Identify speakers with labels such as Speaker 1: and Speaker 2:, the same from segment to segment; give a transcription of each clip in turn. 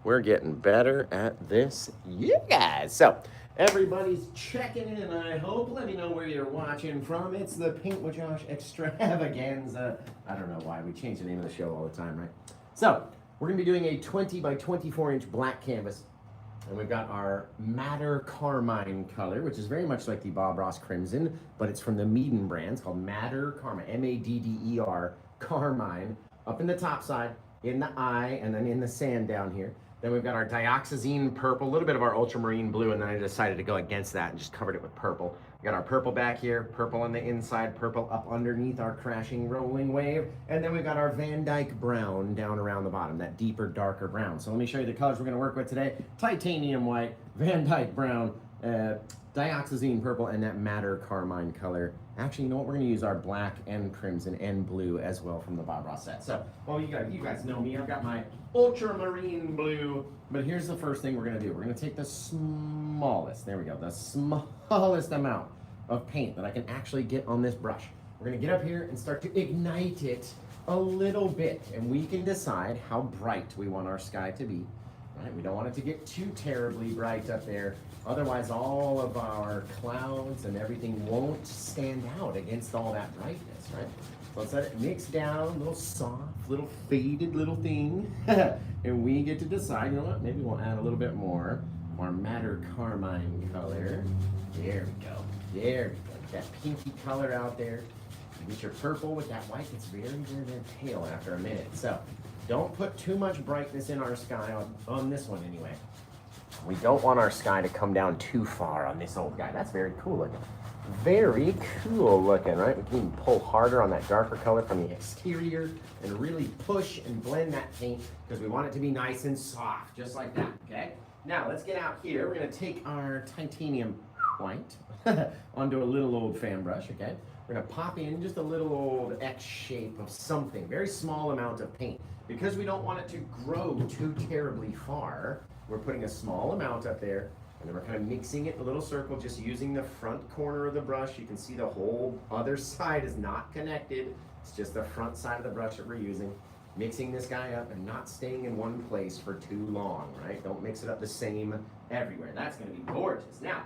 Speaker 1: We're getting better at this, you guys. So, everybody's checking in, I hope. Let me know where you're watching from. It's the Paint with Josh extravaganza. I don't know why we change the name of the show all the time, right? So, we're going to be doing a 20 by 24 inch black canvas. And we've got our Madder Carmine color, which is very much like the Bob Ross Crimson, but it's from the Meaden brand. It's called Madder Carmine, M-A-D-D-E-R, Carmine, up in the top side, in the eye, and then in the sand down here. Then we've got our dioxazine purple, a little bit of our ultramarine blue, and then I decided to go against that and just covered it with purple. We got our purple back here, purple on the inside, purple up underneath our crashing rolling wave, and then we've got our Van Dyke brown down around the bottom, that deeper, darker brown. So let me show you the colors we're going to work with today. Titanium white, Van Dyke brown, dioxazine purple, and that Madder Carmine color. Actually, you know what? We're going to use our black and crimson and blue as well from the Bob Ross set. So, well, you guys know me. I've got my ultramarine blue. But here's the first thing we're going to do. We're going to take the smallest, there we go, the smallest amount of paint that I can actually get on this brush. We're going to get up here and start to ignite it a little bit. And we can decide how bright we want our sky to be. Right? We don't want it to get too terribly bright up there. Otherwise, all of our clouds and everything won't stand out against all that brightness, right? So let's let it mix down, a little soft, little faded little thing. And we get to decide, you know what, maybe we'll add a little bit more of our Madder Carmine color. There we go. There we go. That pinky color out there. You get your purple with that white. It's very, very, very pale after a minute. So don't put too much brightness in our sky on this one anyway. We don't want our sky to come down too far on this old guy. That's very cool looking. Very cool looking, right? We can even pull harder on that darker color from the exterior and really push and blend that paint because we want it to be nice and soft, just like that, okay? Now, let's get out here. We're gonna take our titanium white onto a little old fan brush, okay? We're gonna pop in just a little old X shape of something, very small amount of paint. Because we don't want it to grow too terribly far, we're putting a small amount up there, and then we're kind of mixing it in a little circle, just using the front corner of the brush. You can see the whole other side is not connected. It's just the front side of the brush that we're using. Mixing this guy up and not staying in one place for too long, right? Don't mix it up the same everywhere. That's gonna be gorgeous. Now,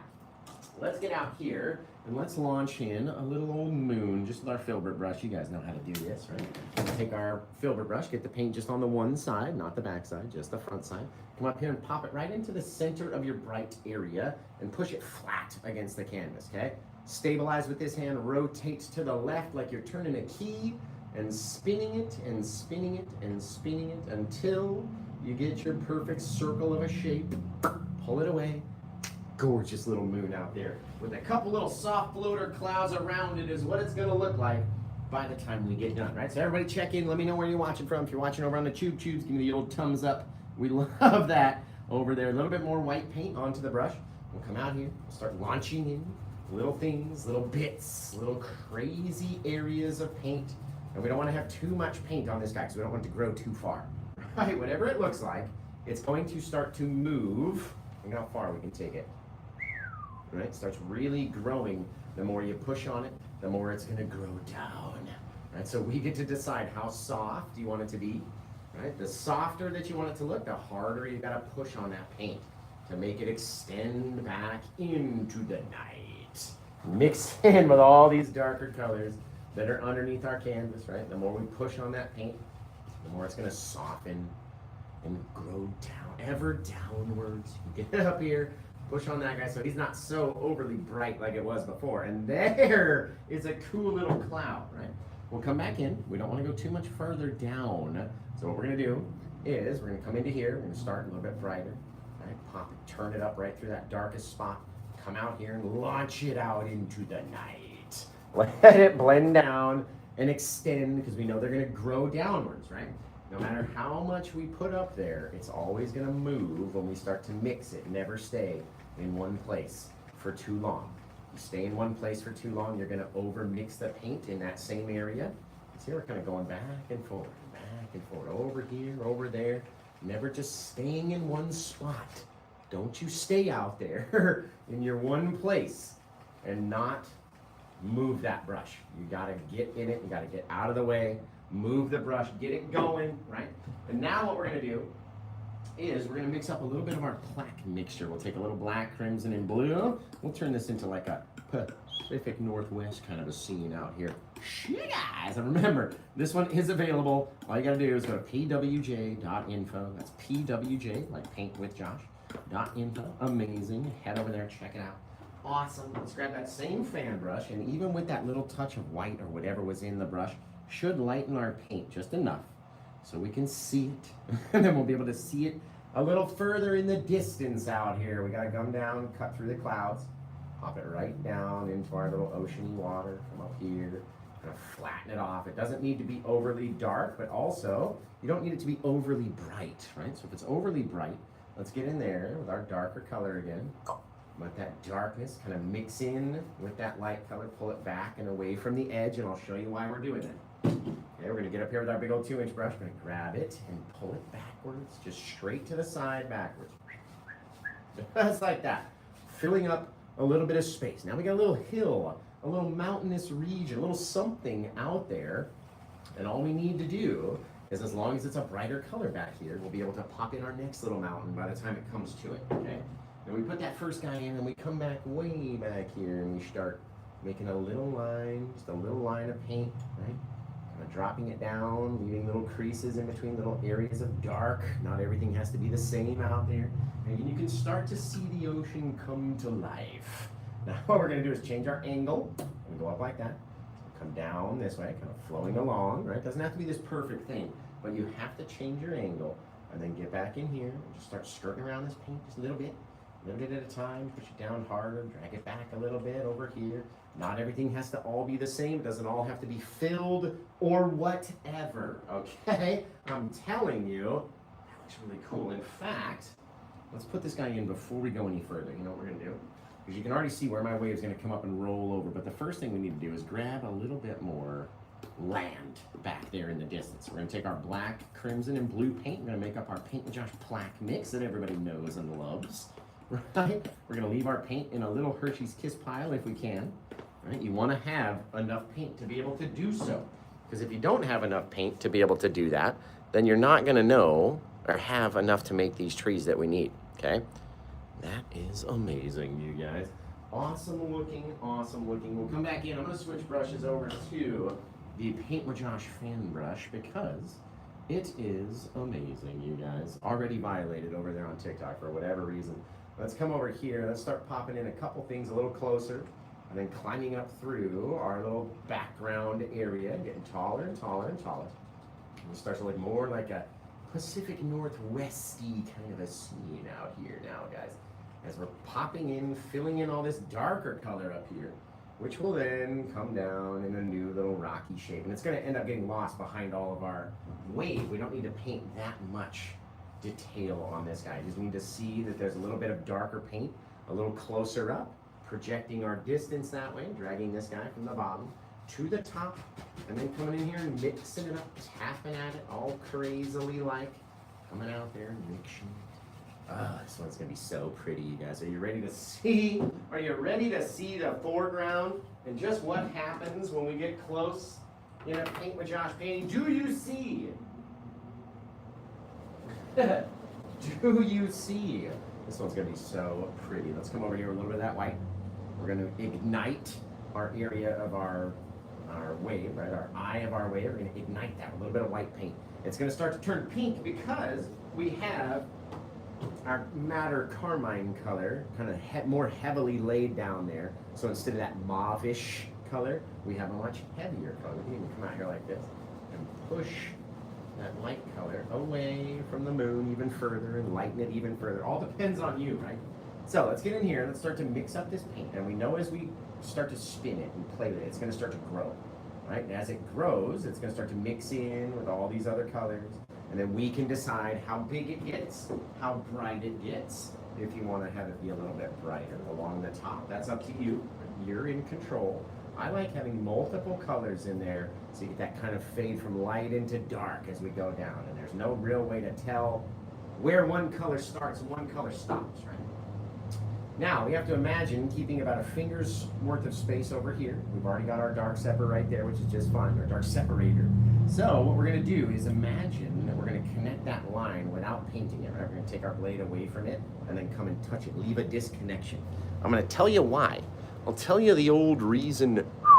Speaker 1: let's get out here and let's launch in a little old moon just with our filbert brush. You guys know how to do this, right? We'll take our filbert brush, get the paint just on the one side, not the back side, just the front side. Come up here and pop it right into the center of your bright area and push it flat against the canvas, okay? Stabilize with this hand, rotate to the left like you're turning a key and spinning it and spinning it and spinning it until you get your perfect circle of a shape. Pull it away. Gorgeous little moon out there with a couple little soft floater clouds around it is what it's going to look like by the time we get done, right? So everybody check in. Let me know where you're watching from. If you're watching over on the tubes, give me the old thumbs up. We love that over there. A little bit more white paint onto the brush. We'll come out here, we'll start launching in little things, little bits, little crazy areas of paint. And we don't want to have too much paint on this guy because we don't want it to grow too far, right? Whatever it looks like, it's going to start to move. Look how far we can take it. Right? It starts really growing. The more you push on it, the more it's going to grow down. Right? So we get to decide how soft you want it to be. Right? The softer that you want it to look, the harder you got to push on that paint to make it extend back into the night. Mix in with all these darker colors that are underneath our canvas, right? The more we push on that paint, the more it's going to soften and grow down, ever downwards. You get up here, push on that guy so he's not so overly bright like it was before. And there is a cool little cloud, right? We'll come back in. We don't want to go too much further down. So what we're going to do is we're going to come into here. We're going to start a little bit brighter. Right? Pop it, turn it up right through that darkest spot. Come out here and launch it out into the night. Let it blend down and extend because we know they're going to grow downwards, right? No matter how much we put up there, it's always going to move when we start to mix it. Never stay in one place for too long. If you stay in one place for too long, you're going to over mix the paint in that same area. See, we're kind of going back and forth, over here, over there. Never just staying in one spot. Don't you stay out there in your one place and not move that brush. You got to get in it. You got to get out of the way. Move the brush, get it going, right? And now what we're going to do is we're going to mix up a little bit of our plaque mixture. We'll take a little black, crimson, and blue. We'll turn this into like a Pacific Northwest kind of a scene out here. Yeah, guys, and remember, this one is available. All you got to do is go to pwj.info. That's PWJ, like paint with Josh, .info. Amazing. Head over there, check it out. Awesome. Let's grab that same fan brush, and even with that little touch of white or whatever was in the brush, should lighten our paint just enough so we can see it. And then we'll be able to see it a little further in the distance out here. We got to come down, cut through the clouds, pop it right down into our little oceany water. Come up here, kind of flatten it off. It doesn't need to be overly dark, but also you don't need it to be overly bright, right? So if it's overly bright, let's get in there with our darker color again. Let that darkness kind of mix in with that light color, pull it back and away from the edge, and I'll show you why we're doing that. Okay, we're gonna get up here with our big old 2-inch brush. We're gonna grab it and pull it backwards, just straight to the side, backwards. Just like that, filling up a little bit of space. Now we got a little hill, a little mountainous region, a little something out there, and all we need to do is, as long as it's a brighter color back here, we'll be able to pop in our next little mountain by the time it comes to it, okay? And we put that first guy in, and we come back way back here, and we start making a little line, just a little line of paint, right? Kind of dropping it down, leaving little creases in between little areas of dark. Not everything has to be the same out there. And you can start to see the ocean come to life. Now what we're gonna do is change our angle, and go up like that. Come down this way, kind of flowing along, right? Doesn't have to be this perfect thing, but you have to change your angle, and then get back in here, and just start skirting around this paint just a little bit at a time. Push it down harder, drag it back a little bit over here. Not everything has to all be the same. It doesn't all have to be filled or whatever, okay? I'm telling you, that looks really cool. In fact, let's put this guy in before we go any further. You know what we're gonna do? Because you can already see where my wave is gonna come up and roll over, but the first thing we need to do is grab a little bit more land back there in the distance. We're gonna take our black, crimson, and blue paint. We're gonna make up our Paint with Josh plaque mix that everybody knows and loves. Right? We're gonna leave our paint in a little Hershey's Kiss pile if we can. Right? You wanna have enough paint to be able to do so. Because if you don't have enough paint to be able to do that, then you're not gonna know or have enough to make these trees that we need, okay? That is amazing, you guys. Awesome looking, awesome looking. We'll come back in. I'm gonna switch brushes over to the Paint with Josh fan brush because it is amazing, you guys. Already violated over there on TikTok for whatever reason. Let's come over here. Let's start popping in a couple things a little closer, and then climbing up through our little background area, getting taller and taller and taller. And it starts to look more like a Pacific Northwesty kind of a scene out here now, guys. As we're popping in, filling in all this darker color up here, which will then come down in a new little rocky shape. And it's gonna end up getting lost behind all of our wave. We don't need to paint that much detail on this guy. You just need to see that there's a little bit of darker paint, a little closer up, projecting our distance that way, dragging this guy from the bottom to the top, and then coming in here and mixing it up, tapping at it all crazily like, coming out there and mixing it. Oh, this one's gonna be so pretty, you guys. Are you ready to see? Are you ready to see the foreground and just what happens when we get close in a Paint with Josh painting? Do you see? Do you see? This one's gonna be so pretty. Let's come over here with a little bit of that white. We're gonna ignite our area of our wave, right? Our eye of our wave. We're gonna ignite that with a little bit of white paint. It's gonna start to turn pink because we have our madder carmine color kind of more heavily laid down there. So instead of that mauve-ish color, we have a much heavier color. We can even come out here like this and push that light color away from the moon even further and lighten it even further. All depends on you, right? So let's get in here and let's start to mix up this paint. And we know as we start to spin it and play with it, it's gonna start to grow, right? And as it grows, it's gonna start to mix in with all these other colors. And then we can decide how big it gets, how bright it gets. If you wanna have it be a little bit brighter along the top, that's up to you. You're in control. I like having multiple colors in there so you get that kind of fade from light into dark as we go down. And there's no real way to tell where one color starts and one color stops, right? Now, we have to imagine keeping about a finger's worth of space over here. We've already got our dark separator right there, which is just fine, our dark separator. So what we're going to do is imagine that we're going to connect that line without painting it, right? We're going to take our blade away from it and then come and touch it, leave a disconnection. I'm going to tell you why. I'll tell you the old reason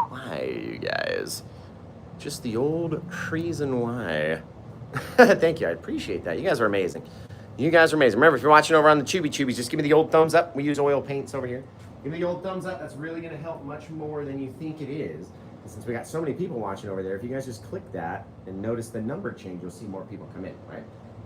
Speaker 1: why, you guys. Just the old reason why. Thank you, I appreciate that. You guys are amazing. You guys are amazing. Remember, if you're watching over on the Tubies, just give me the old thumbs up. We use oil paints over here. Give me the old thumbs up. That's really going to help much more than you think it is. And since we got so many people watching over there, if you guys just click that and notice the number change, you'll see more people come in, right?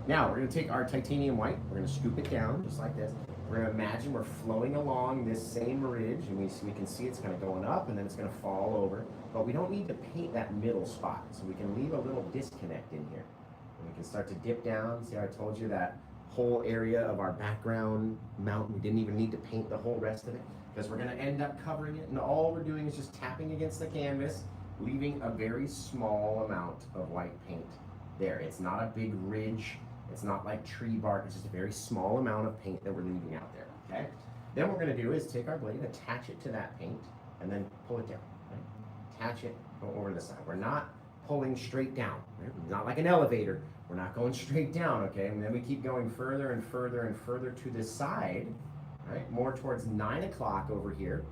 Speaker 1: Now, we're going to take our titanium white. We're going to scoop it down just like this. We're going to imagine we're flowing along this same ridge, and we can see it's kind of going up, and then it's going to fall over. But we don't need to paint that middle spot, so we can leave a little disconnect in here. And we can start to dip down. See how I told you that whole area of our background mountain, we didn't even need to paint the whole rest of it, because we're going to end up covering it, and all we're doing is just tapping against the canvas, leaving a very small amount of white paint there. It's not a big ridge. It's not like tree bark. It's just a very small amount of paint that we're leaving out there, okay? Then what we're going to do is take our blade, attach it to that paint, and then pull it down, right? Attach it, go over to the side. We're not pulling straight down, right? Not like an elevator. We're not going straight down, okay? And then we keep going further and further and further to the side, right? More towards 9 o'clock over here,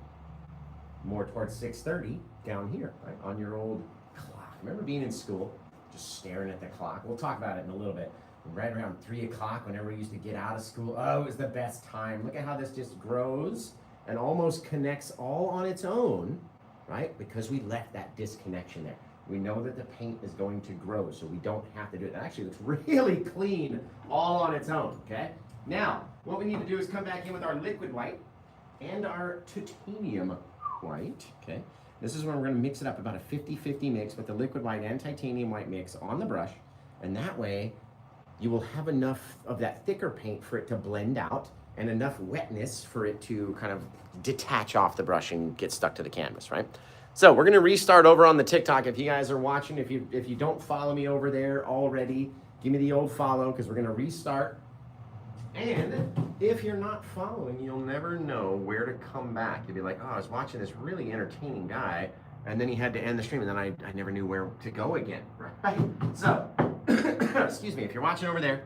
Speaker 1: more towards 6:30 down here, right? On your old clock. Remember being in school, just staring at the clock? We'll talk about it in a little bit. Right around 3 o'clock, whenever we used to get out of school, oh, it was the best time. Look at how this just grows and almost connects all on its own, right? Because we left that disconnection there. We know that the paint is going to grow, so we don't have to do it. It actually looks really clean all on its own, okay? Now, what we need to do is come back in with our liquid white and our titanium white, okay? This is when we're gonna mix it up, about a 50-50 mix with the liquid white and titanium white mix on the brush, and that way, you will have enough of that thicker paint for it to blend out and enough wetness for it to kind of detach off the brush and get stuck to the canvas, right? So we're gonna restart over on the TikTok. If you guys are watching, if you don't follow me over there already, give me the old follow, because we're gonna restart. And if you're not following, you'll never know where to come back. You'll be like, oh, I was watching this really entertaining guy, and then he had to end the stream, and then I never knew where to go again, right? So, excuse me, if you're watching over there,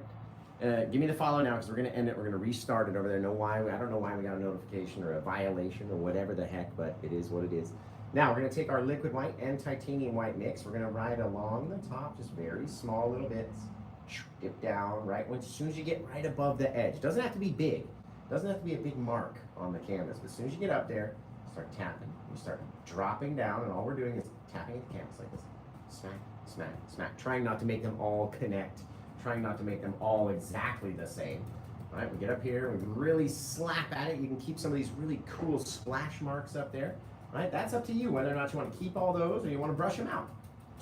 Speaker 1: give me the follow now, because we're going to end it. We're going to restart it over there. I don't know why we got a notification or a violation or whatever the heck, but it is what it is. Now, we're going to take our liquid white and titanium white mix. We're going to ride along the top, just very small little bits. Dip down, right? As soon as you get right above the edge. Doesn't have to be big. Doesn't have to be a big mark on the canvas. But as soon as you get up there, start tapping. You start dropping down, and all we're doing is tapping at the canvas like this. Smack, smack, smack. Trying not to make them all connect. Trying not to make them all exactly the same. All right, we get up here, we really slap at it. You can keep some of these really cool splash marks up there. All right, that's up to you whether or not you want to keep all those or you want to brush them out.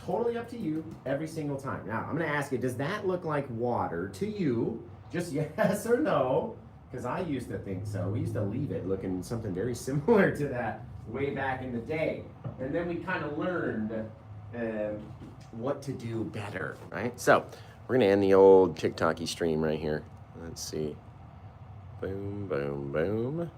Speaker 1: Totally up to you every single time. Now, I'm going to ask you, does that look like water to you? Just yes or no, because I used to think so. We used to leave it looking something very similar to that way back in the day. And then we kind of learned what to do better, right? So, we're going to end the old TikTok-y stream right here. Let's see. Boom, boom, boom.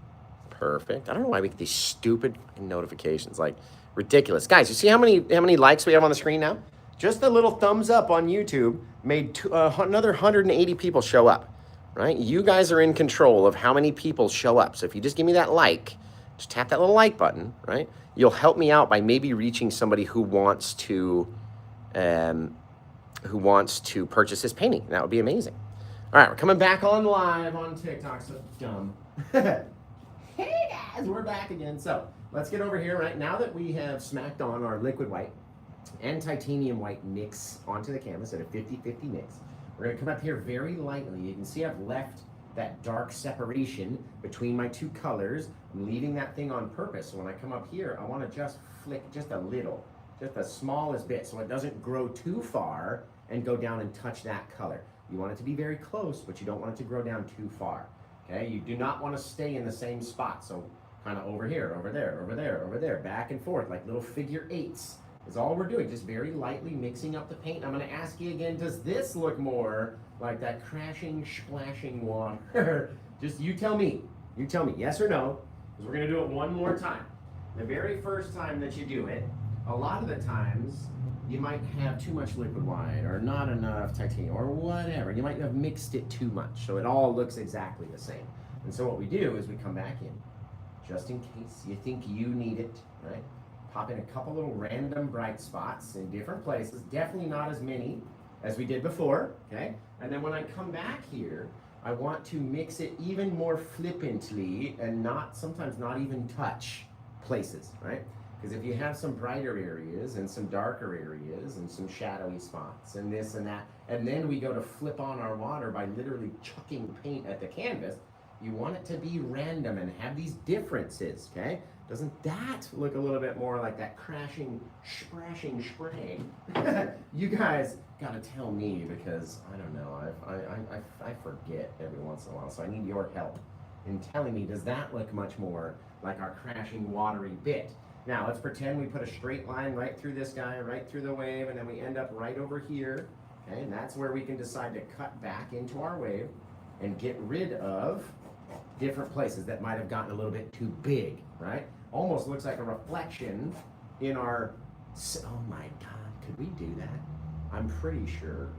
Speaker 1: Perfect. I don't know why we get these stupid notifications, like ridiculous. Guys, you see how many likes we have on the screen now? Just a little thumbs up on YouTube made another 180 people show up, right? You guys are in control of how many people show up. So if you just give me that like, just tap that little like button, right? You'll help me out by maybe reaching somebody who wants to purchase this painting. That would be amazing. All right, we're coming back on live on TikTok. So dumb. Hey guys, we're back again. So let's get over here, right? Now that we have smacked on our liquid white and titanium white mix onto the canvas at a 50-50 mix, we're gonna come up here very lightly. You can see I've left that dark separation between my two colors. I'm leaving that thing on purpose. So when I come up here, I wanna just flick just a little, just the smallest bit, so it doesn't grow too far and go down and touch that color. You want it to be very close, but you don't want it to grow down too far. Okay, you do not want to stay in the same spot. So kind of over here, over there, over there, over there, back and forth, like little figure eights is all we're doing. Just very lightly mixing up the paint. I'm going to ask you again, does this look more like that crashing, splashing water? Just you tell me, yes or no, because we're going to do it one more time. The very first time that you do it, a lot of the times you might have too much liquid white or not enough titanium or whatever. You might have mixed it too much, so it all looks exactly the same. And so what we do is we come back in, just in case you think you need it, right? Pop in a couple little random bright spots in different places, definitely not as many as we did before, okay? And then when I come back here, I want to mix it even more flippantly and sometimes not even touch places, right? Because if you have some brighter areas and some darker areas and some shadowy spots and this and that, and then we go to flip on our water by literally chucking paint at the canvas, you want it to be random and have these differences, okay? Doesn't that look a little bit more like that crashing, sprashing spray? You guys gotta tell me, because I don't know, I forget every once in a while, so I need your help in telling me, does that look much more like our crashing watery bit? Now let's pretend we put a straight line right through this guy, right through the wave, and then we end up right over here, okay? And that's where we can decide to cut back into our wave and get rid of different places that might have gotten a little bit too big, right? Almost looks like a reflection in our, oh my God, could we do that? I'm pretty sure.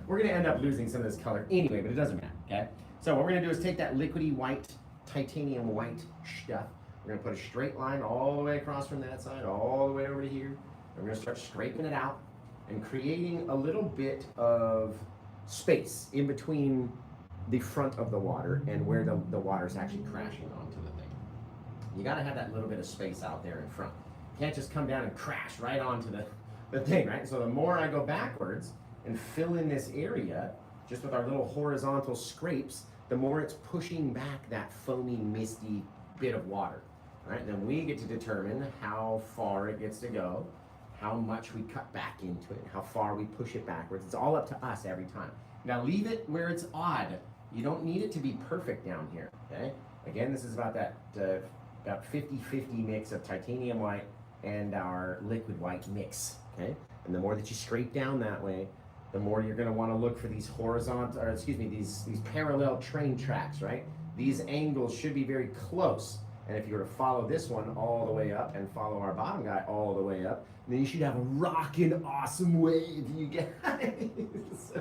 Speaker 1: We're gonna end up losing some of this color anyway, but it doesn't matter, okay? So what we're gonna do is take that liquidy white, titanium white stuff. We're gonna put a straight line all the way across from that side, all the way over to here. And we're gonna start scraping it out and creating a little bit of space in between the front of the water and where the water is actually crashing onto the thing. You gotta have that little bit of space out there in front. You can't just come down and crash right onto the thing, right? So the more I go backwards and fill in this area, just with our little horizontal scrapes, the more it's pushing back that foamy, misty bit of water, right? And then we get to determine how far it gets to go, how much we cut back into it, how far we push it backwards. It's all up to us every time. Now leave it where it's odd. You don't need it to be perfect down here, okay? Again, this is about that about 50-50 mix of titanium white and our liquid white mix, okay? And the more that you scrape down that way, the more you're gonna wanna look for these horizontal, or excuse me, these parallel train tracks, right? These angles should be very close. And if you were to follow this one all the way up and follow our bottom guy all the way up, then you should have a rockin' awesome wave, you guys.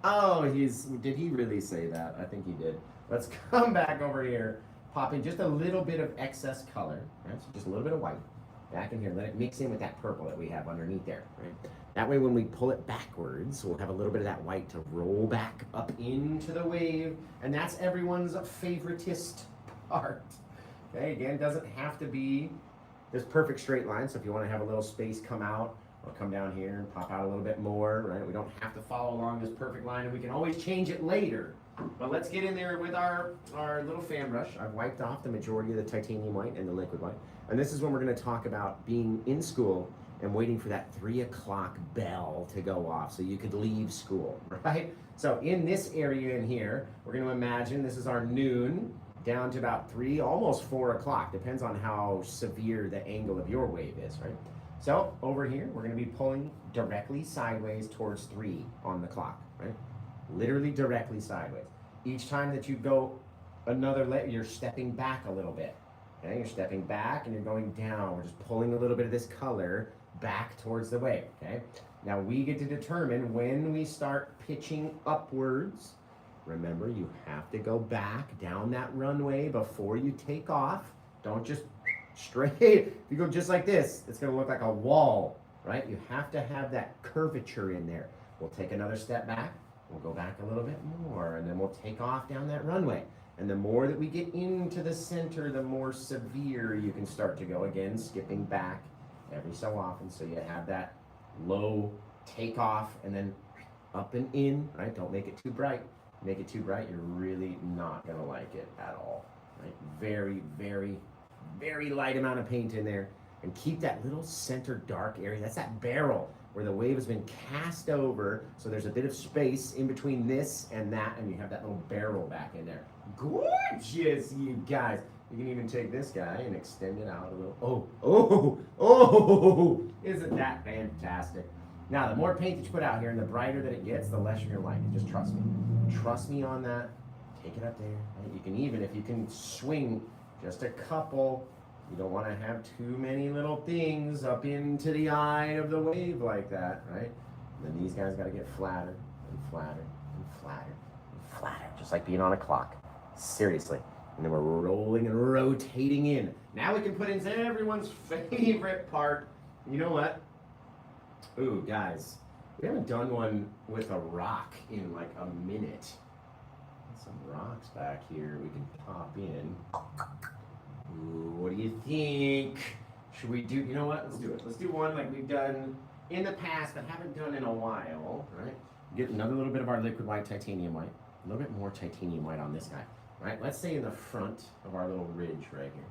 Speaker 1: Oh, did he really say that? I think he did. Let's come back over here, pop in just a little bit of excess color, right? So just a little bit of white back in here. Let it mix in with that purple that we have underneath there, right? That way when we pull it backwards, we'll have a little bit of that white to roll back up into the wave, and that's everyone's favoritist part. Okay, again, doesn't have to be this perfect straight line, so if you want to have a little space come out, or come down here and pop out a little bit more, right? We don't have to follow along this perfect line, and we can always change it later. But let's get in there with our little fan brush. I've wiped off the majority of the titanium white and the liquid white. And this is when we're gonna talk about being in school and waiting for that 3 o'clock bell to go off so you could leave school, right? So in this area in here, we're gonna imagine this is our noon down to about 3, almost 4 o'clock, depends on how severe the angle of your wave is, right? So over here, we're gonna be pulling directly sideways towards 3 on the clock, right? Literally directly sideways. Each time that you go another layer, you're stepping back a little bit, okay? You're stepping back and you're going down. We're just pulling a little bit of this color back towards the wave, okay? Now we get to determine when we start pitching upwards. Remember, you have to go back down that runway before you take off. Don't just straight. If you go just like this, it's gonna look like a wall, right? You have to have that curvature in there. We'll take another step back. We'll go back a little bit more, and then we'll take off down that runway. And the more that we get into the center, the more severe you can start to go. Again, skipping back every so often, so you have that low takeoff and then up and in, right? Don't make it too bright. Make it too bright, you're really not gonna like it at all, right? Very, very, very light amount of paint in there, and keep that little center dark area. That's that barrel where the wave has been cast over, so there's a bit of space in between this and that, and you have that little barrel back in there. Gorgeous, you guys. You can even take this guy and extend it out a little. Oh, isn't that fantastic? Now, the more paint that you put out here and the brighter that it gets, the less you're gonna like it. Just trust me. Trust me on that. Take it up there. Right? You can even, if you can swing just a couple You don't want to have too many little things up into the eye of the wave like that, right? And then these guys got to get flatter and flatter and flatter and flatter, just like being on a clock. Seriously. And then we're rolling and rotating in. Now we can put in everyone's favorite part. You know what? Ooh, guys, we haven't done one with a rock in like a minute. Some rocks back here we can pop in. Ooh, what do you think? Should we do, you know what? Let's do it. Let's do one like we've done in the past but haven't done in a while, right? Get another little bit of our liquid white titanium white. A little bit more titanium white on this guy, right? Let's say in the front of our little ridge right here.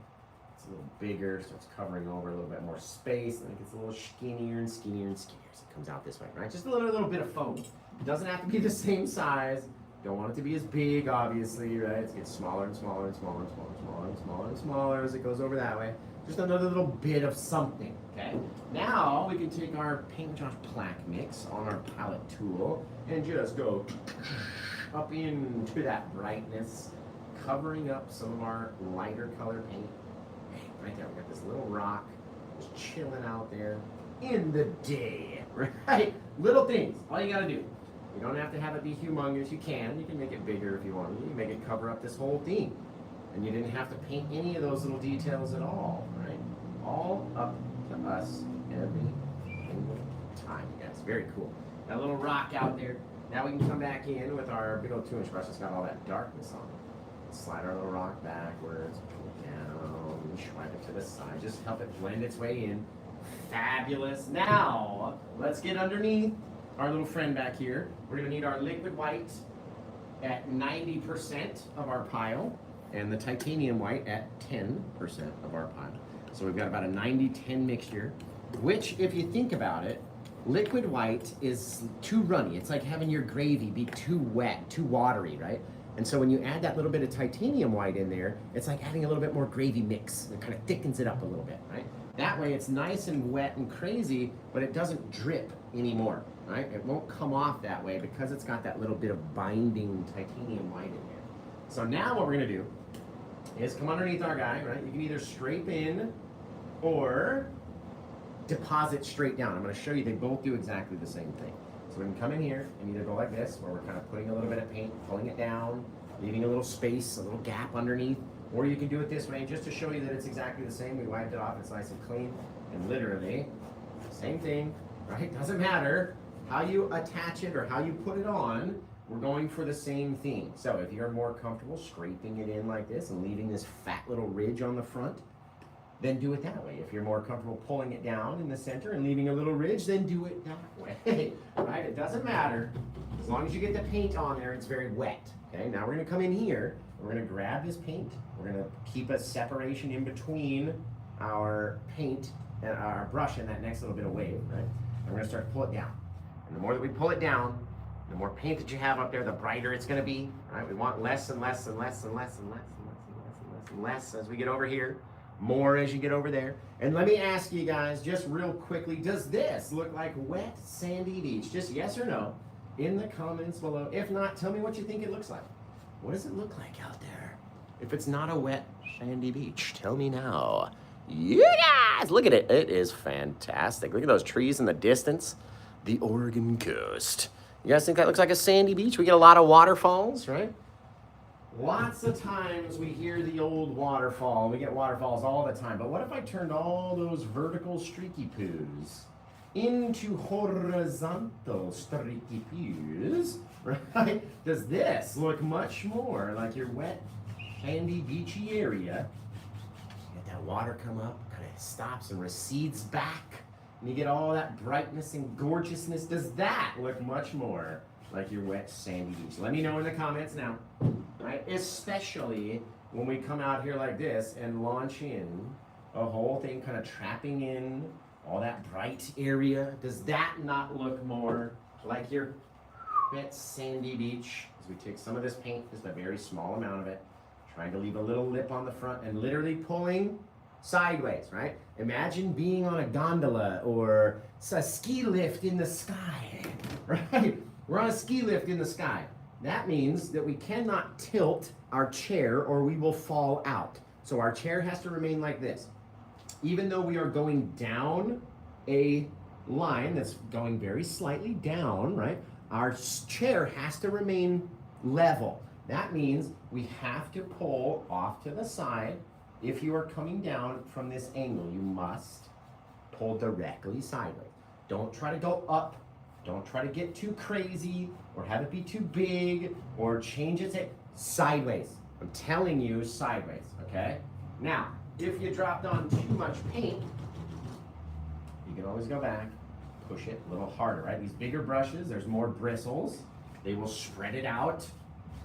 Speaker 1: It's a little bigger, so it's covering over a little bit more space, and it gets a little skinnier and skinnier and skinnier as it comes out this way, right? Just a little bit of foam. It doesn't have to be the same size. Don't want it to be as big, obviously, right? It gets smaller and smaller and smaller and smaller and smaller and smaller and smaller as it goes over that way. Just another little bit of something, okay? Now we can take our Paint with Josh plaque mix on our palette tool and just go up into that brightness, covering up some of our lighter color paint. Right there, we got this little rock just chilling out there in the day, right? Little things, all you gotta do. You don't have to have it be humongous. You can make it bigger if you want. You can make it cover up this whole thing. And you didn't have to paint any of those little details at all, right? All up to us every single time, you guys. Very cool. That little rock out there. Now we can come back in with our big old 2-inch brush that's got all that darkness on it. Slide our little rock backwards, pull it down, swipe it to the side. Just help it blend its way in. Fabulous. Now, let's get underneath our little friend back here. We're gonna need our liquid white at 90% of our pile and the titanium white at 10% of our pile. So we've got about a 90-10 mixture, which if you think about it, liquid white is too runny. It's like having your gravy be too wet, too watery, right? And so when you add that little bit of titanium white in there, it's like adding a little bit more gravy mix. It kind of thickens it up a little bit, right? That way it's nice and wet and crazy, but it doesn't drip anymore, right? It won't come off that way because it's got that little bit of binding titanium white in there. So now what we're gonna do is come underneath our guy, right? You can either scrape in or deposit straight down. I'm gonna show you, they both do exactly the same thing. So we can come in here and either go like this, where we're kind of putting a little bit of paint, pulling it down, leaving a little space, a little gap underneath, or you can do it this way, just to show you that it's exactly the same. We wiped it off, it's nice and clean, and literally, same thing, right? Doesn't matter how you attach it or how you put it on, we're going for the same thing. So if you're more comfortable scraping it in like this and leaving this fat little ridge on the front, then do it that way. If you're more comfortable pulling it down in the center and leaving a little ridge, then do it that way, right? It doesn't matter. As long as you get the paint on there, it's very wet, okay? Now we're gonna come in here, we're gonna grab this paint, we're gonna keep a separation in between our paint and our brush and that next little bit of wave, right? And we're gonna start to pull it down. And the more that we pull it down, the more paint that you have up there, the brighter it's gonna be, right? We want less and less and less and less and less and less and less and less and less as we get over here. More as you get over there. And let me ask you guys, just real quickly, does this look like wet, sandy beach? Just yes or no in the comments below. If not, tell me what you think it looks like. What does it look like out there? If it's not a wet, sandy beach, tell me now. You guys, look at it. It is fantastic. Look at those trees in the distance. The Oregon coast. You guys think that looks like a sandy beach? We get a lot of waterfalls, right? Lots of times we hear the old waterfall. We get waterfalls all the time. But what if I turned all those vertical streaky poos into horizontal streaky poos, right? Does this look much more like your wet, sandy, beachy area? You get that water come up, kind of stops and recedes back, and you get all that brightness and gorgeousness. Does that look much more like your wet, sandy beach? Let me know in the comments now. Right? Especially when we come out here like this and launch in a whole thing, kind of trapping in all that bright area. Does that not look more like your wet, sandy beach? As we take some of this paint, just a very small amount of it, trying to leave a little lip on the front and literally pulling sideways, right? Imagine being on a gondola or a ski lift in the sky, right? We're on a ski lift in the sky. That means that we cannot tilt our chair or we will fall out. So our chair has to remain like this. even though we are going down a line that's going very slightly down, right? Our chair has to remain level. That means we have to pull off to the side. If you are coming down from this angle, you must pull directly sideways. Don't try to go up. Don't try to get too crazy or have it be too big or change it sideways. I'm telling you, sideways, okay? Now, if you dropped on too much paint, you can always go back, push it a little harder, right? These bigger brushes, there's more bristles. They will spread it out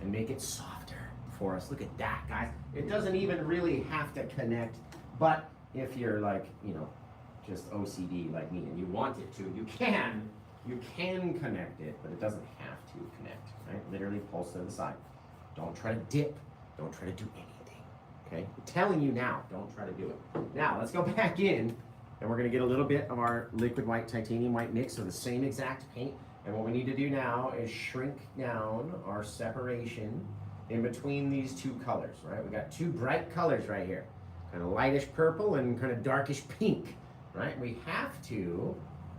Speaker 1: and make it softer for us. Look at that, guys. It doesn't even really have to connect, but if you're like, you know, just OCD like me and you want it to, you can connect it, but it doesn't have to connect, right? Literally pulse to the side. Don't try to dip. Don't try to do anything, okay? I'm telling you now, don't try to do it. Now, let's go back in, and we're gonna get a little bit of our liquid white, titanium white mix of the same exact paint. And what we need to do now is shrink down our separation in between these two colors, right? We got two bright colors right here, kind of lightish purple and kind of darkish pink, right? We have to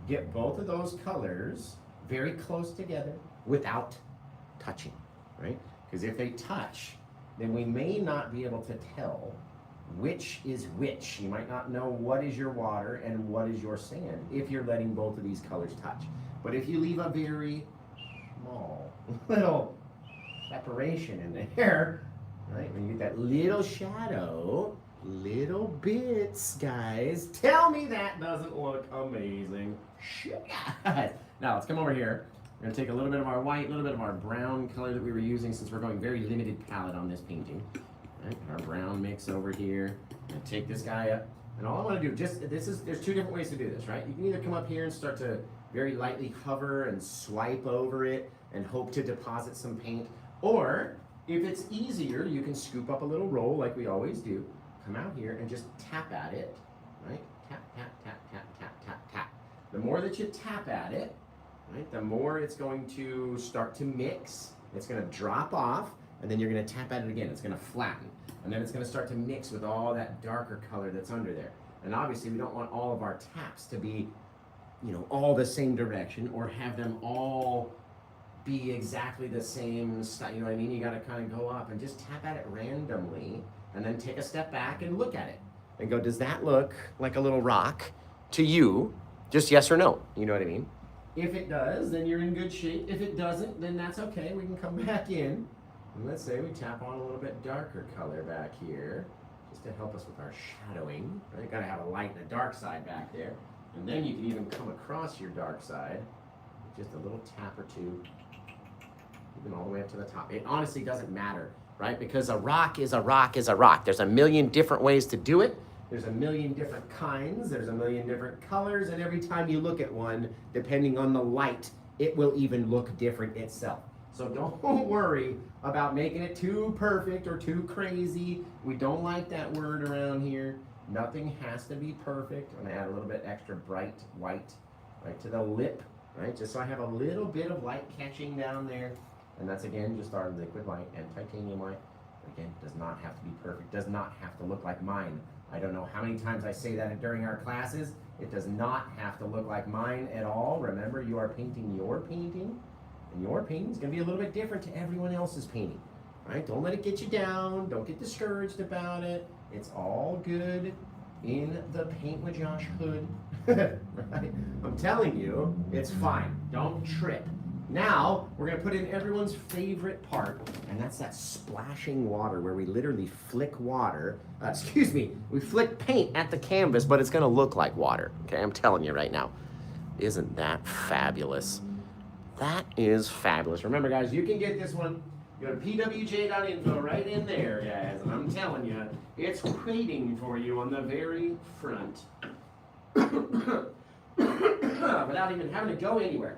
Speaker 1: get both of those colors very close together without touching, right? Because if they touch, then we may not be able to tell which is which. You might not know what is your water and what is your sand if you're letting both of these colors touch. But if you leave a very small little separation in there, right, when you get that little shadow, little bits, guys, tell me that doesn't look amazing. Now let's come over here. We're gonna take a little bit of our white, a little bit of our brown color that we were using since we're going very limited palette on this painting. Right, our brown mix over here. And take this guy up. And all I want to do, there's two different ways to do this, right? You can either come up here and start to very lightly hover and swipe over it and hope to deposit some paint. Or if it's easier, you can scoop up a little roll like we always do. Come out here and just tap at it, right? Tap, tap, tap, tap, tap, tap, tap. The more that you tap at it, right, the more it's going to start to mix. It's going to drop off, and then you're going to tap at it again. It's going to flatten, and then it's going to start to mix with all that darker color that's under there. And obviously, we don't want all of our taps to be, you know, all the same direction or have them all be exactly the same style. You know what I mean? You got to kind of go up and just tap at it randomly, and then take a step back and look at it and go, does that look like a little rock to you? Just yes or no. You know what I mean? If it does, then you're in good shape. If it doesn't, then that's okay. We can come back in. And let's say we tap on a little bit darker color back here, just to help us with our shadowing. Right? Gotta have a light and a dark side back there. And then you can even come across your dark side with just a little tap or two, even all the way up to the top. It honestly doesn't matter, right? Because a rock is a rock is a rock. There's a million different ways to do it. There's a million different kinds. There's a million different colors. And every time you look at one, depending on the light, it will even look different itself. So don't worry about making it too perfect or too crazy. We don't like that word around here. Nothing has to be perfect. I'm gonna add a little bit extra bright white right to the lip, right? Just so I have a little bit of light catching down there. And that's again, just our liquid white and titanium white. Again, does not have to be perfect, does not have to look like mine. I don't know how many times I say that during our classes. It does not have to look like mine at all. Remember, you are painting your painting, and your painting is gonna be a little bit different to everyone else's painting, right? Don't let it get you down. Don't get discouraged about it. It's all good in the Paint with Josh hood, right? I'm telling you, it's fine. Don't trip. Now, we're gonna put in everyone's favorite part, and that's that splashing water where we literally flick water, we flick paint at the canvas, but it's gonna look like water, okay? I'm telling you right now. Isn't that fabulous? That is fabulous. Remember, guys, you can get this one. Go to pwj.info right in there, guys, and I'm telling you, it's waiting for you on the very front without even having to go anywhere.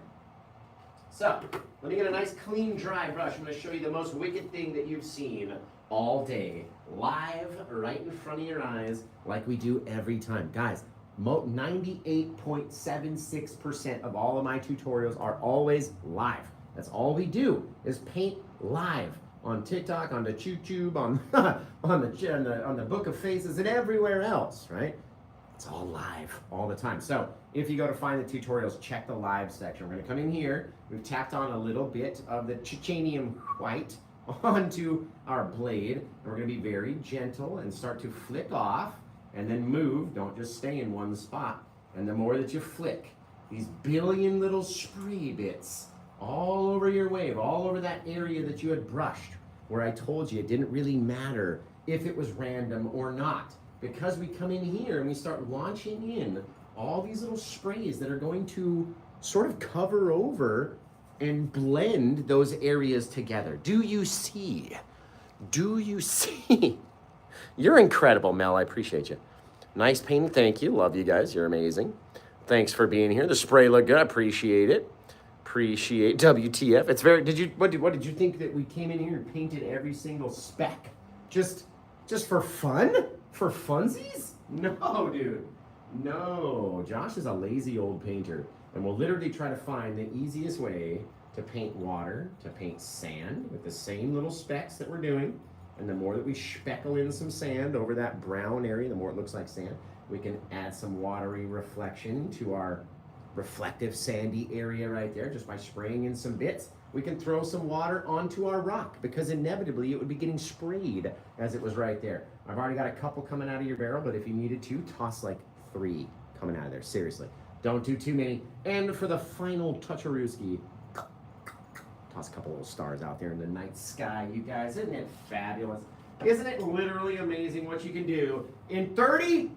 Speaker 1: So, let me get a nice clean dry brush. I'm going to show you the most wicked thing that you've seen all day, live right in front of your eyes, like we do every time. Guys, 98.76% of all of my tutorials are always live. That's all we do is paint live on TikTok, on the YouTube, on the Book of Faces, and everywhere else, right? It's all live all the time. So if you go to find the tutorials, check the live section. We're gonna come in here. We've tapped on a little bit of the titanium white onto our blade. And we're gonna be very gentle and start to flick off and then move. Don't just stay in one spot. And the more that you flick, these billion little spray bits all over your wave, all over that area that you had brushed, where I told you it didn't really matter if it was random or not. Because we come in here and we start launching in all these little sprays that are going to sort of cover over and blend those areas together. Do you see? Do you see? You're incredible, Mel. I appreciate you. Nice painting. Thank you. Love you guys. You're amazing. Thanks for being here. The spray looked good. Appreciate it. Appreciate WTF. It's very. What did you think that we came in here and painted every single speck? Just for fun? For funsies? No, dude. No. Josh is a lazy old painter, and we'll literally try to find the easiest way to paint water, to paint sand with the same little specks that we're doing. And the more that we speckle in some sand over that brown area, the more it looks like sand, we can add some watery reflection to our reflective sandy area right there just by spraying in some bits. We can throw some water onto our rock because inevitably it would be getting sprayed as it was right there. I've already got a couple coming out of your barrel, but if you needed to, toss like 3 coming out of there. Seriously, don't do too many. And for the final toucherooski, toss a couple little stars out there in the night sky, you guys. Isn't it fabulous? Isn't it literally amazing what you can do in 30?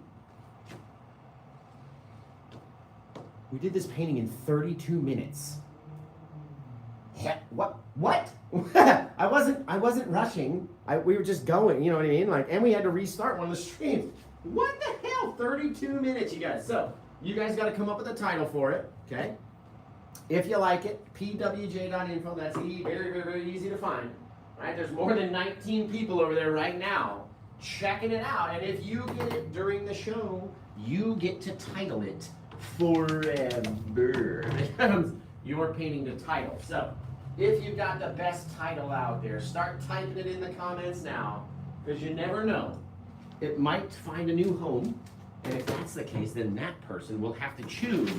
Speaker 1: We did this painting in 32 minutes. What? I wasn't rushing. We were just going, you know what I mean? And we had to restart one of the streams. What the hell? 32 minutes, you guys. So, you guys got to come up with a title for it, okay? If you like it, pwj.info. That's very, very, very easy to find. Right? There's more than 19 people over there right now checking it out. And if you get it during the show, you get to title it forever. It becomes your painting to title. So, if you've got the best title out there, start typing it in the comments now, because you never know. It might find a new home, and if that's the case, then that person will have to choose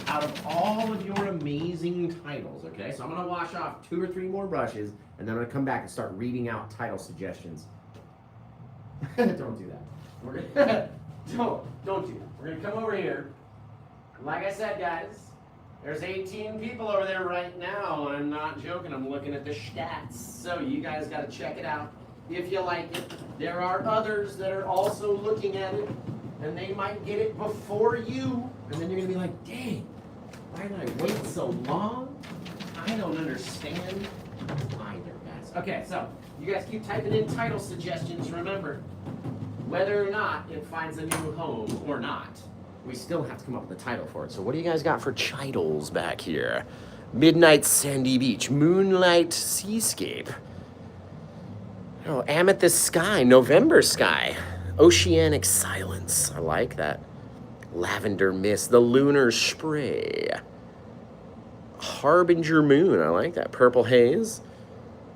Speaker 1: out of all of your amazing titles, okay? So I'm going to wash off 2 or 3 more brushes, and then I'm going to come back and start reading out title suggestions. Don't do that. We're gonna don't do that. We're going to come over here. Like I said, guys, there's 18 people over there right now, and I'm not joking. I'm looking at the stats. So you guys got to check it out if you like it. There are others that are also looking at it, and they might get it before you. And then you're going to be like, dang, why did I wait so long? I don't understand either, guys. Okay, so you guys keep typing in title suggestions. Remember, whether or not it finds a new home or not, we still have to come up with a title for it. So what do you guys got for titles back here? Midnight Sandy Beach, Moonlight Seascape. Oh, Amethyst Sky, November Sky, Oceanic Silence. I like that. Lavender Mist, the Lunar Spray. Harbinger Moon, I like that. Purple Haze.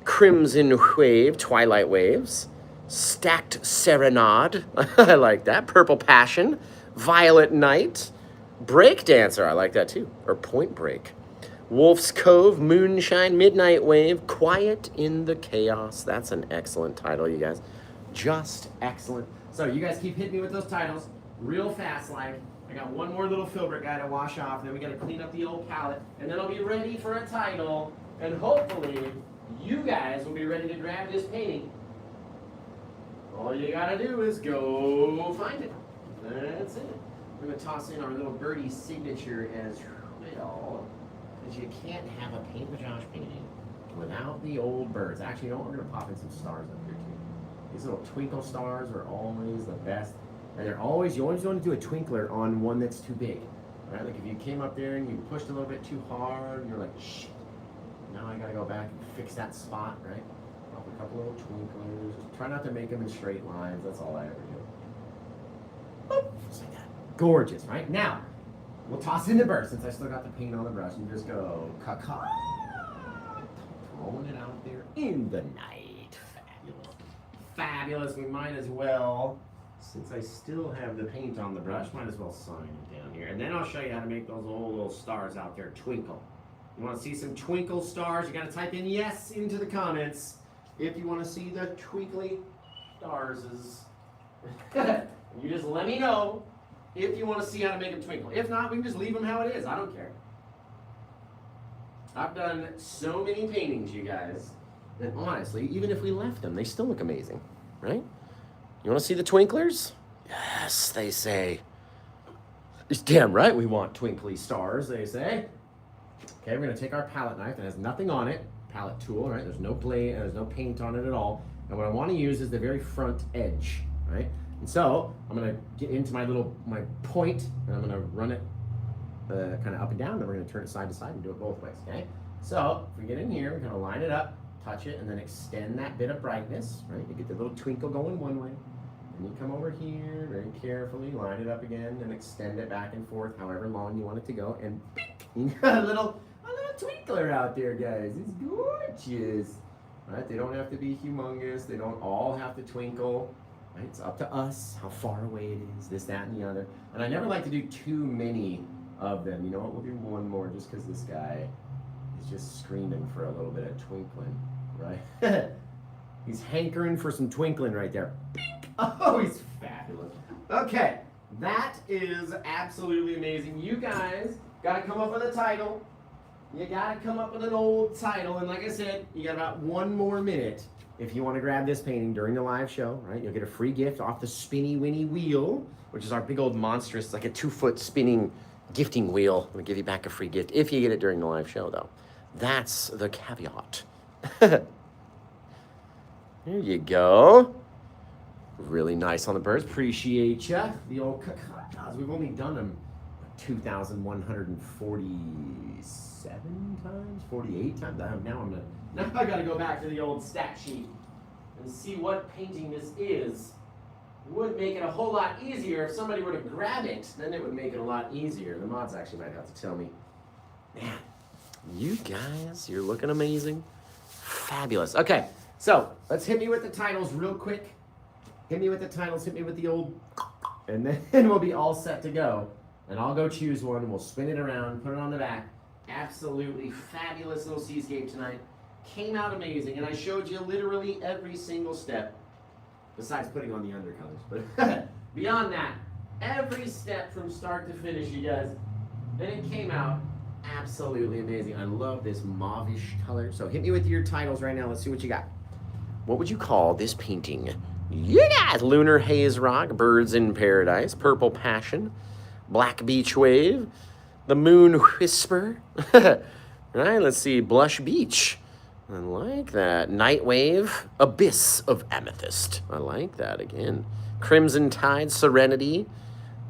Speaker 1: Crimson Wave, Twilight Waves. Stacked Serenade, I like that. Purple Passion. Violet Night, Breakdancer, I like that too, or Point Break. Wolf's Cove, Moonshine, Midnight Wave, Quiet in the Chaos. That's an excellent title, you guys. Just excellent. So you guys keep hitting me with those titles real fast, like. I got one more little filbert guy to wash off, and then we got to clean up the old palette, and then I'll be ready for a title, and hopefully you guys will be ready to grab this painting. All you gotta do is go find it. That's it. We're going to toss in our little birdie signature as well, because you can't have a Paint with Josh painting without the old birds. Actually, you know what? We're going to pop in some stars up here too. These little twinkle stars are always the best, and they're always, you always want to do a twinkler on one that's too big. Right? Like if you came up there and you pushed a little bit too hard, and you're like, shit, now I got to go back and fix that spot, right? Pop a couple little twinklers. Try not to make them in straight lines. That's all I ever do. Just like that. Gorgeous, right? Now, we'll toss in the burst since I still got the paint on the brush and just go caca. Throwing it out there in the night. Fabulous. Fabulous. We might as well since I still have the paint on the brush, might as well sign it down here. And then I'll show you how to make those little stars out there twinkle. You want to see some twinkle stars? You got to type in yes into the comments if you want to see the twinkly stars. You just let me know if you want to see how to make them twinkle. If not, we can just leave them how it is. I don't care. I've done so many paintings, you guys, that honestly, even if we left them, they still look amazing, right? You want to see the twinklers? Yes, they say. It's damn right we want twinkly stars, they say. Okay, we're going to take our palette knife that has nothing on it, palette tool, right? There's no blade, there's no paint on it at all. And what I want to use is the very front edge, right? And so I'm going to get into my point, and I'm going to run it kind of up and down, then we're going to turn it side to side and do it both ways, okay? So if we get in here, we're going to line it up, touch it, and then extend that bit of brightness, right? You get the little twinkle going one way. And you come over here very carefully, line it up again, and extend it back and forth however long you want it to go. And you got a little twinkler out there, guys. It's gorgeous. Right? They don't have to be humongous. They don't all have to twinkle. Right? It's up to us how far away it is, this, that, and the other. And I never like to do too many of them. You know what? We'll do one more just because this guy is just screaming for a little bit of twinkling, right? He's hankering for some twinkling right there. Oh, he's fabulous. Okay, that is absolutely amazing. You guys got to come up with a title. You got to come up with an old title. And like I said, you got about 1 more minute if you want to grab this painting during the live show, right? You'll get a free gift off the Spinny Winnie wheel, which is our big old monstrous, like a 2-foot spinning gifting wheel. I'm going to give you back a free gift if you get it during the live show, though. That's the caveat. There you go. Really nice on the birds. Appreciate ya. The old cacas. We've only done them 2,147 times, 48 times. Now I got to go back to the old stat sheet and see what painting this is. Would make it a whole lot easier if somebody were to grab it. Then it would make it a lot easier. The mods actually might have to tell me. Man, you guys, you're looking amazing. Fabulous. Okay, so let's hit me with the titles real quick. Hit me with the titles, hit me with the old, and then we'll be all set to go. And I'll go choose one, and we'll spin it around, put it on the back. Absolutely fabulous little Seascape tonight. Came out amazing, and I showed you literally every single step, besides putting on the undercolors. But beyond that, every step from start to finish, you guys, and it came out absolutely amazing. I love this mauvish color. So hit me with your titles right now. Let's see what you got. What would you call this painting? You guys, Lunar Haze Rock, Birds in Paradise, Purple Passion, Black Beach Wave, The Moon Whisper. Right, let's see, Blush Beach. I like that. Night Wave, Abyss of Amethyst. I like that again. Crimson Tide, Serenity,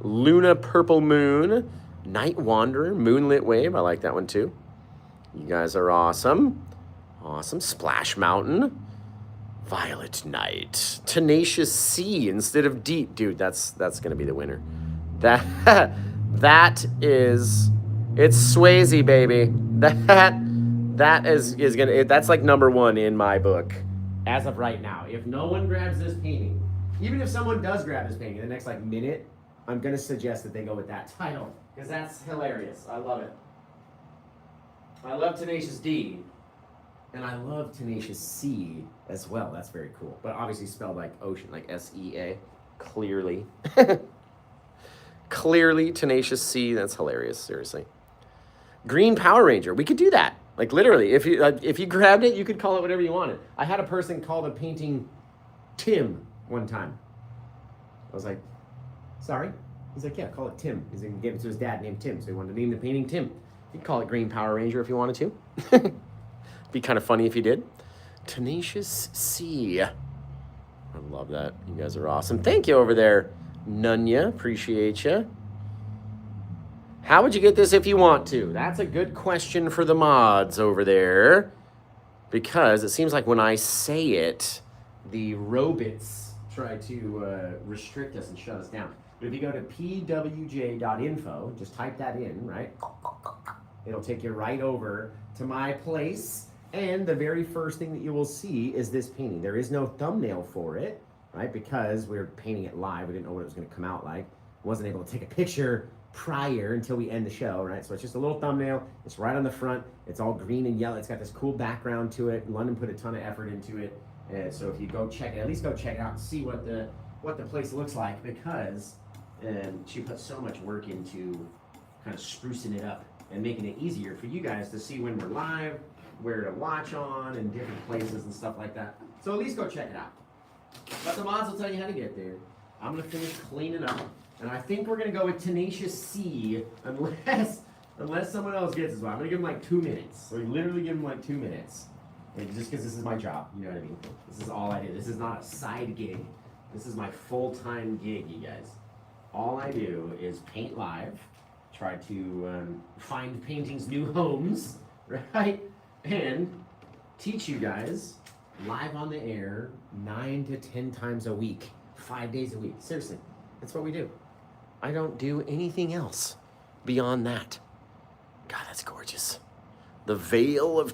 Speaker 1: Luna Purple Moon, Night Wanderer, Moonlit Wave. I like that one too. You guys are awesome. Awesome. Splash Mountain. Violet Night, Tenacious Sea instead of Deep, dude. That's gonna be the winner. That is, it's Swayze, baby. That is gonna. That's like #1 in my book as of right now. If no one grabs this painting, even if someone does grab this painting in the next like minute, I'm gonna suggest that they go with that title because that's hilarious. I love it. I love Tenacious D. And I love Tenacious Sea as well. That's very cool. But obviously spelled like ocean, like S-E-A. Clearly. Clearly Tenacious Sea. That's hilarious, seriously. Green Power Ranger. We could do that. Like literally, if you grabbed it, you could call it whatever you wanted. I had a person call the painting Tim one time. I was like, sorry? He's like, yeah, call it Tim. He gave it to his dad named Tim, so he wanted to name the painting Tim. You could call it Green Power Ranger if you wanted to. Be kind of funny if you did. Tenacious Sea. I love that. You guys are awesome. Thank you over there, Nunya. Appreciate you. How would you get this if you want to? That's a good question for the mods over there. Because it seems like when I say it, the robots try to restrict us and shut us down. But if you go to pwj.info, just type that in, right? It'll take you right over to my place. And the very first thing that you will see is this painting. There is no thumbnail for it, right? Because we were painting it live, we didn't know what it was going to come out like. Wasn't able to take a picture prior until we end the show, right? So it's just a little thumbnail. It's right on the front. It's all green and yellow. It's got this cool background to it. London put a ton of effort into it. And so if you go check it, at least go check it out and see what the place looks like, because she put so much work into kind of sprucing it up and making it easier for you guys to see when we're live, where to watch on, and different places and stuff like that. So at least go check it out. But the mods will tell you how to get there. I'm going to finish cleaning up. And I think we're going to go with Tenacious C unless someone else gets this one. I'm going to give them like 2 minutes. So we literally give them like 2 minutes. And just because this is my job, you know what I mean? This is all I do. This is not a side gig. This is my full-time gig, you guys. All I do is paint live, try to find paintings new homes, right? And teach you guys live on the air 9 to 10 times a week, 5 days a week. Seriously, that's what we do. I don't do anything else beyond that. God, that's gorgeous. The Veil of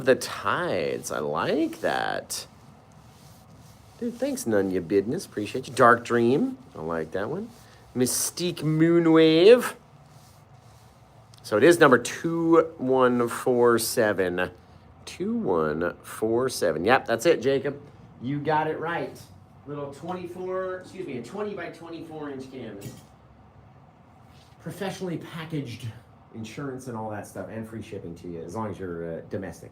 Speaker 1: the Tides. I like that. Dude, thanks, none your business. Appreciate you. Dark Dream. I like that one. Mystique Moonwave. So it is number 2147. 2147. Yep, that's it, Jacob. You got it right. Little a 20 by 24 inch canvas. Professionally packaged insurance and all that stuff, and free shipping to you, as long as you're domestic.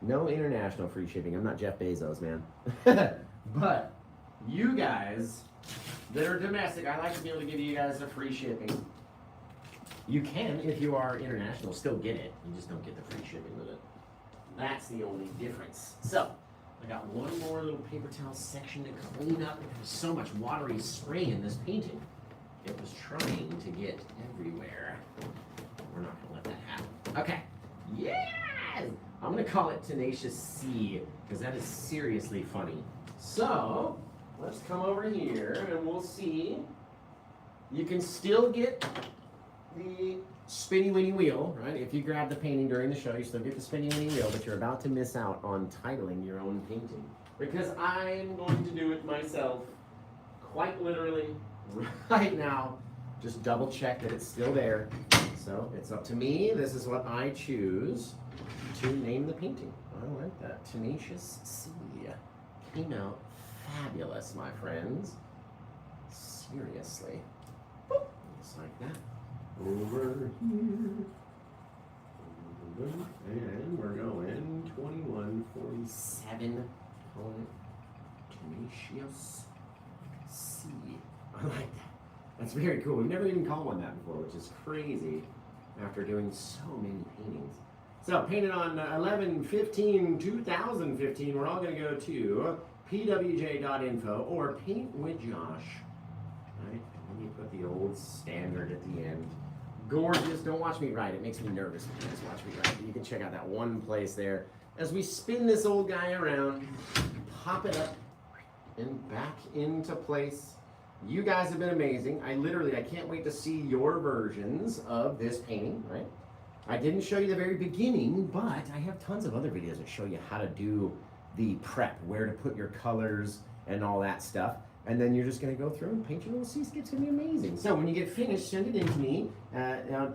Speaker 1: No international free shipping. I'm not Jeff Bezos, man. But you guys that are domestic, I like to be able to give you guys the free shipping. You can, if you are international, still get it. You just don't get the free shipping with it. That's the only difference. So, I got one more little paper towel section to clean up. There's so much watery spray in this painting. It was trying to get everywhere. We're not gonna let that happen. Okay, yes! I'm gonna call it Tenacious C, because that is seriously funny. So, let's come over here and we'll see. You can still get the spinny winny wheel, right? If you grab the painting during the show, you still get the spinny winny wheel, but you're about to miss out on titling your own painting, because I'm going to do it myself, quite literally, right now. Just double check that it's still there. So it's up to me. This is what I choose to name the painting. I like that. Tenacious C. Came out fabulous, my friends. Seriously. Boop. Just like that. Over here. And we're going 2147. Call it Tenacious C. I like that. That's very cool. We've never even called one that before, which is crazy after doing so many paintings. So, painted on 11/15/2015. We're all going to go to pwj.info or Paint with Josh. Right? Let me put the old standard at the end. Gorgeous. Don't watch me write. It makes me nervous when you guys watch me write. You can check out that one place there. As we spin this old guy around, pop it up and back into place. You guys have been amazing. I can't wait to see your versions of this painting, right? I didn't show you the very beginning, but I have tons of other videos that show you how to do the prep, where to put your colors and all that stuff. And then you're just going to go through and paint your little seascape. It's going to be amazing. So when you get finished, send it in to me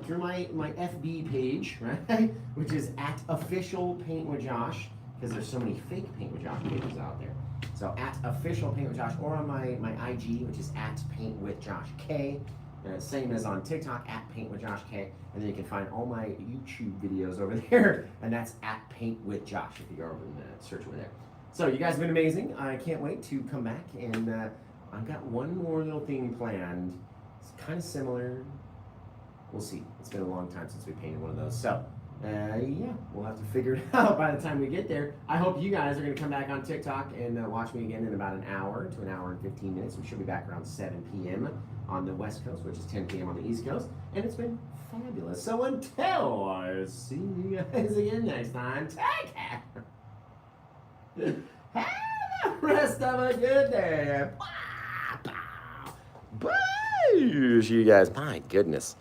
Speaker 1: through my FB page, right? Which is @officialpaintwithjosh, because there's so many fake Paint with Josh pages out there. So @officialpaintwithjosh, or on my IG, which is @paintwithjoshk. Same as on TikTok, @paintwithjoshk. And then you can find all my YouTube videos over there, and that's @paintwithjosh if you go over and search over there. So you guys have been amazing. I can't wait to come back, and I've got one more little thing planned. It's kind of similar. We'll see. It's been a long time since we painted one of those. So yeah, we'll have to figure it out by the time we get there. I hope you guys are going to come back on TikTok and watch me again in about an hour to an hour and 15 minutes. We should be back around 7 p.m. on the West Coast, which is 10 p.m. on the East Coast. And it's been fabulous. So until I see you guys again next time, take care. Have the rest of a good day. Bye. See you guys. My goodness.